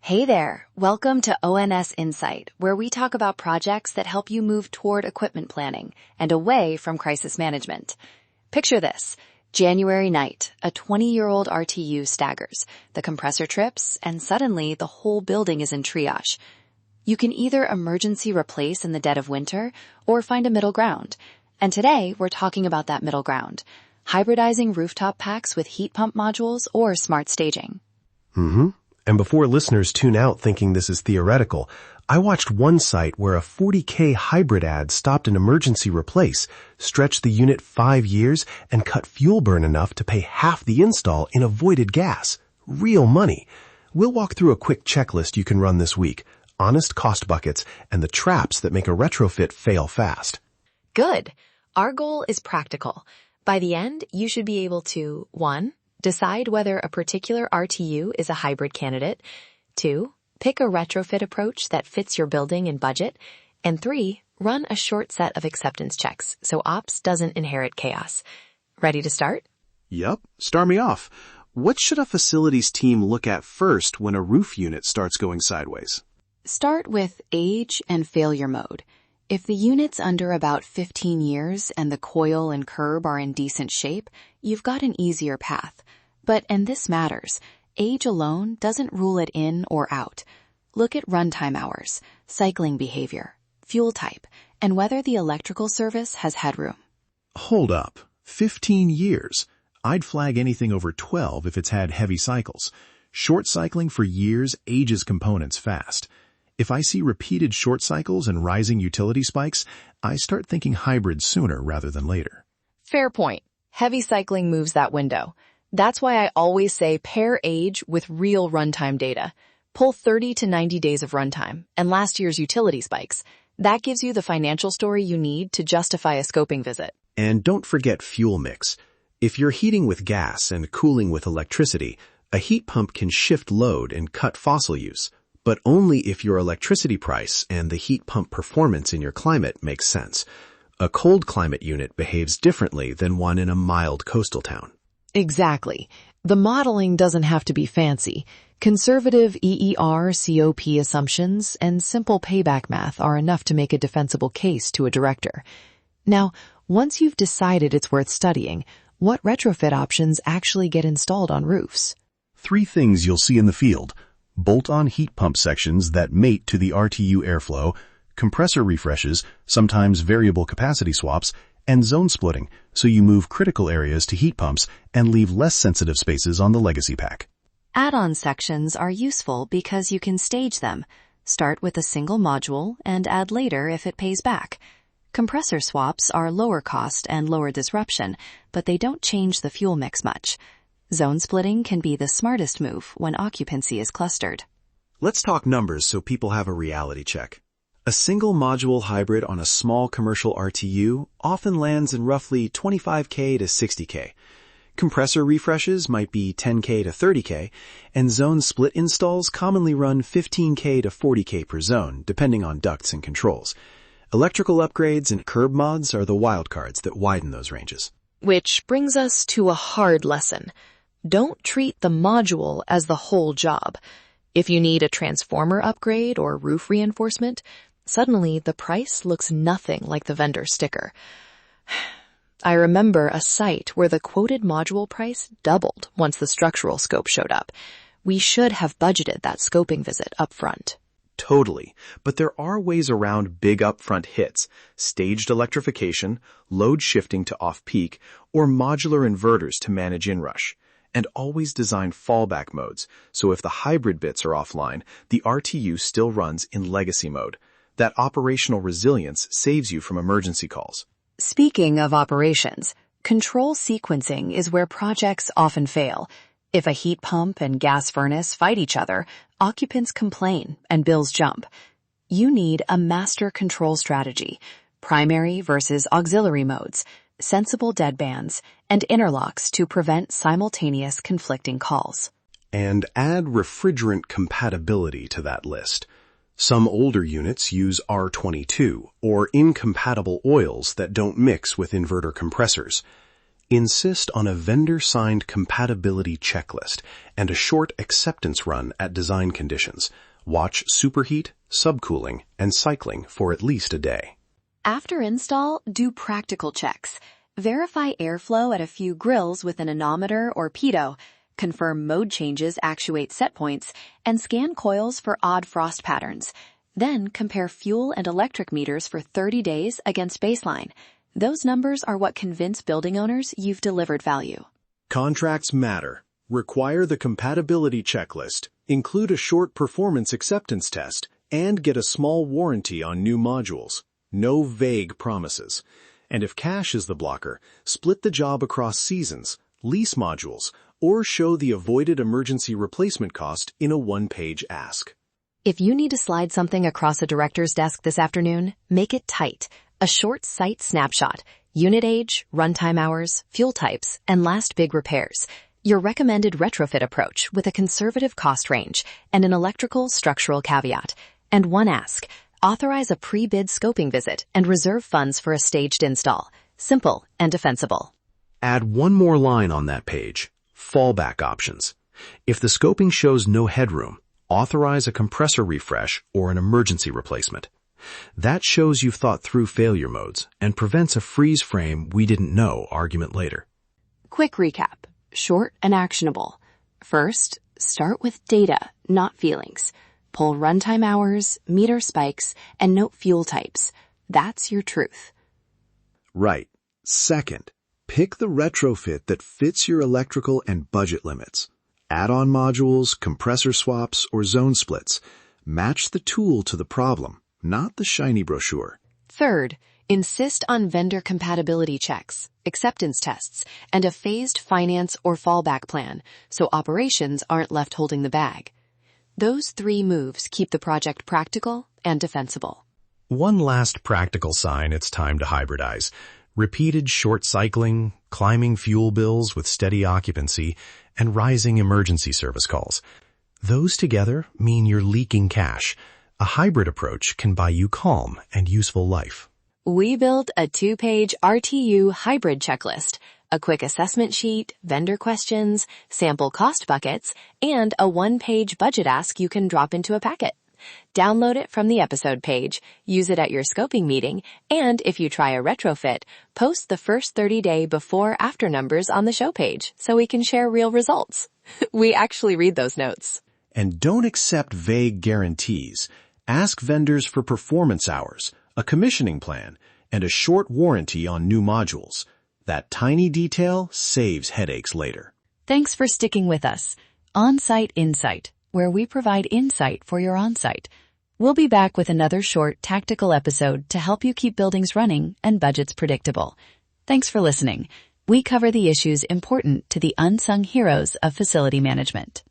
Hey there, welcome to ONS Insight, where we talk about projects that help you move toward equipment planning and away from crisis management. Picture this. January night, a 20-year-old RTU staggers, the compressor trips, and suddenly the whole building is in triage. You can either emergency replace in the dead of winter or find a middle ground. And today, we're talking about that middle ground, hybridizing rooftop packs with heat pump modules or smart staging. And before listeners tune out thinking this is theoretical, I watched one site where a 40K hybrid ad stopped an emergency replace, stretched the unit 5 years, and cut fuel burn enough to pay half the install in avoided gas. Real money. We'll walk through a quick checklist you can run this week, honest cost buckets, and the traps that make a retrofit fail fast. Good. Our goal is practical. By the end, you should be able to 1. Decide whether a particular RTU is a hybrid candidate. 2. Pick a retrofit approach that fits your building and budget. And 3. Run a short set of acceptance checks so ops doesn't inherit chaos. Ready to start? Yup. Start me off. What should a facilities team look at first when a roof unit starts going sideways? Start with age and failure mode. If the unit's under about 15 years and the coil and curb are in decent shape, you've got an easier path. And this matters, age alone doesn't rule it in or out. Look at runtime hours, cycling behavior, fuel type, and whether the electrical service has headroom. Hold up. 15 years. I'd flag anything over 12 if it's had heavy cycles. Short cycling for years ages components fast. If I see repeated short cycles and rising utility spikes, I start thinking hybrid sooner rather than later. Fair point. Heavy cycling moves that window. That's why I always say pair age with real runtime data. Pull 30 to 90 days of runtime and last year's utility spikes. That gives you the financial story you need to justify a scoping visit. And don't forget fuel mix. If you're heating with gas and cooling with electricity, a heat pump can shift load and cut fossil use. But only if your electricity price and the heat pump performance in your climate makes sense. A cold climate unit behaves differently than one in a mild coastal town. Exactly. The modeling doesn't have to be fancy. Conservative EER, COP assumptions and simple payback math are enough to make a defensible case to a director. Now, once you've decided it's worth studying, what retrofit options actually get installed on roofs? 3 things you'll see in the field. Bolt-on heat pump sections that mate to the RTU airflow, compressor refreshes, sometimes variable capacity swaps, and zone splitting, so you move critical areas to heat pumps and leave less sensitive spaces on the legacy pack. Add-on sections are useful because you can stage them. Start with a single module and add later if it pays back. Compressor swaps are lower cost and lower disruption, but they don't change the fuel mix much. Zone splitting can be the smartest move when occupancy is clustered. Let's talk numbers so people have a reality check. A single module hybrid on a small commercial RTU often lands in roughly 25K to 60K. Compressor refreshes might be 10K to 30K, and zone split installs commonly run 15K to 40K per zone, depending on ducts and controls. Electrical upgrades and curb mods are the wildcards that widen those ranges. Which brings us to a hard lesson. Don't treat the module as the whole job. If you need a transformer upgrade or roof reinforcement, suddenly the price looks nothing like the vendor sticker. I remember a site where the quoted module price doubled once the structural scope showed up. We should have budgeted that scoping visit up front. Totally. But there are ways around big upfront hits, staged electrification, load shifting to off-peak, or modular inverters to manage inrush. And always design fallback modes, so if the hybrid bits are offline, the RTU still runs in legacy mode. That operational resilience saves you from emergency calls. Speaking of operations, control sequencing is where projects often fail. If a heat pump and gas furnace fight each other, occupants complain and bills jump. You need a master control strategy, primary versus auxiliary modes, sensible deadbands, and interlocks to prevent simultaneous conflicting calls. And add refrigerant compatibility to that list. Some older units use R22 or incompatible oils that don't mix with inverter compressors. Insist on a vendor-signed compatibility checklist and a short acceptance run at design conditions. Watch superheat, subcooling, and cycling for at least a day. After install, do practical checks. Verify airflow at a few grills with an anemometer or pitot, confirm mode changes actuate set points, and scan coils for odd frost patterns. Then compare fuel and electric meters for 30 days against baseline. Those numbers are what convince building owners you've delivered value. Contracts matter. Require the compatibility checklist, include a short performance acceptance test, and get a small warranty on new modules. No vague promises. And if cash is the blocker, split the job across seasons, lease modules, or show the avoided emergency replacement cost in a one-page ask. If you need to slide something across a director's desk this afternoon, make it tight. A short site snapshot, unit age, runtime hours, fuel types, and last big repairs. Your recommended retrofit approach with a conservative cost range and an electrical structural caveat. And one ask, authorize a pre-bid scoping visit and reserve funds for a staged install. Simple and defensible. Add one more line on that page. Fallback options. If the scoping shows no headroom, authorize a compressor refresh or an emergency replacement. That shows you've thought through failure modes and prevents a freeze frame we didn't know argument later. Quick recap, short and actionable. First, start with data, not feelings. Pull runtime hours, meter spikes, and note fuel types. That's your truth. Right. Second, pick the retrofit that fits your electrical and budget limits. Add-on modules, compressor swaps, or zone splits. Match the tool to the problem, not the shiny brochure. Third, insist on vendor compatibility checks, acceptance tests, and a phased finance or fallback plan so operations aren't left holding the bag. Those 3 moves keep the project practical and defensible. One last practical sign it's time to hybridize. Repeated short cycling, climbing fuel bills with steady occupancy, and rising emergency service calls. Those together mean you're leaking cash. A hybrid approach can buy you calm and useful life. We built a 2-page RTU hybrid checklist, a quick assessment sheet, vendor questions, sample cost buckets, and a 1-page budget ask you can drop into a packet. Download it from the episode page, use it at your scoping meeting, and if you try a retrofit, post the first 30-day before-after numbers on the show page so we can share real results. We actually read those notes. And don't accept vague guarantees. Ask vendors for performance hours, a commissioning plan, and a short warranty on new modules. That tiny detail saves headaches later. Thanks for sticking with us. On-Site Insight, where we provide insight for your on-site. We'll be back with another short tactical episode to help you keep buildings running and budgets predictable. Thanks for listening. We cover the issues important to the unsung heroes of facility management.